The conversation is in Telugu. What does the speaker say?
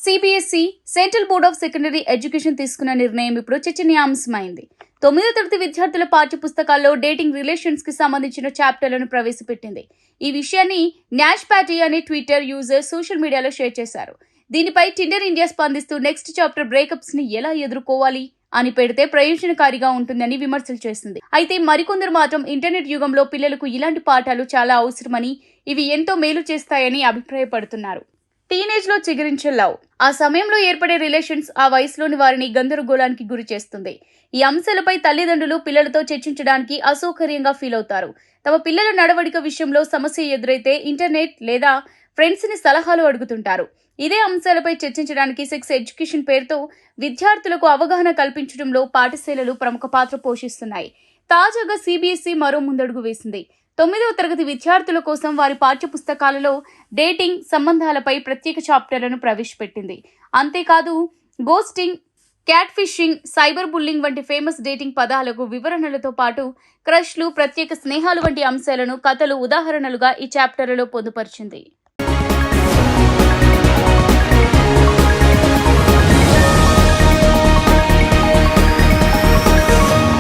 CBSE central board of secondary education తీసుకున్న నిర్ణయం ఇప్పుడు చర్చనీయాంశమైంది. 9వ తరగతి విద్యార్థుల పాఠ్య పుస్తకాల్లో డేటింగ్ రిలేషన్స్ కి సంబంధించిన చాప్టర్లను ప్రవేశపెట్టింది. ఈ విషయాన్ని న్యాష్ ప్యాటీ అనే ట్విట్టర్ యూజర్ సోషల్ మీడియాలో షేర్ చేశారు. దీనిపై టిండర్ ఇండియా స్పందిస్తూ నెక్స్ట్ చాప్టర్ బ్రేకప్స్ ని ఎలా ఎదుర్కోవాలి అని పెడితే ప్రయోజనకారిగా ఉంటుందని విమర్శలు చేసింది. అయితే మరికొందరు మాత్రం ఇంటర్నెట్ యుగంలో పిల్లలకు ఇలాంటి పాఠాలు చాలా అవసరమని, ఇవి ఎంతో మేలు చేస్తాయని అభిప్రాయపడుతున్నారు. టీనేజ్ లో చిగురించే లవ్, ఆ సమయంలో ఏర్పడే రిలేషన్స్ ఆ వయసులోని వారిని గందరగోళానికి గురి చేస్తుంది. ఈ అంశాలపై తల్లిదండ్రులు పిల్లలతో చర్చించడానికి అసౌకర్యంగా ఫీల్ అవుతారు. తమ పిల్లల నడవడిక విషయంలో సమస్య ఎదురైతే ఇంటర్నెట్ లేదా ఫ్రెండ్స్ ని సలహాలు అడుగుతుంటారు. ఇదే అంశాలపై చర్చించడానికి సెక్స్ ఎడ్యుకేషన్ పేరుతో విద్యార్థులకు అవగాహన కల్పించడంలో పాఠశాలలు ప్రముఖ పాత్ర పోషిస్తున్నాయి. తాజాగా సిబిఎస్ఈ మరో ముందడుగు వేసింది. 9వ తరగతి విద్యార్థుల కోసం వారి పాఠ్య పుస్తకాలలో డేటింగ్ సంబంధాలపై ప్రత్యేక చాప్టర్లను ప్రవేశపెట్టింది. అంతేకాదు ghosting, cat fishing, cyber bullying వంటి ఫేమస్ డేటింగ్ పదాలకు వివరణలతో పాటు క్రష్లు, ప్రత్యేక స్నేహాలు వంటి అంశాలను కథలు ఉదాహరణలుగా ఈ చాప్టర్లలో పొందుపరిచింది.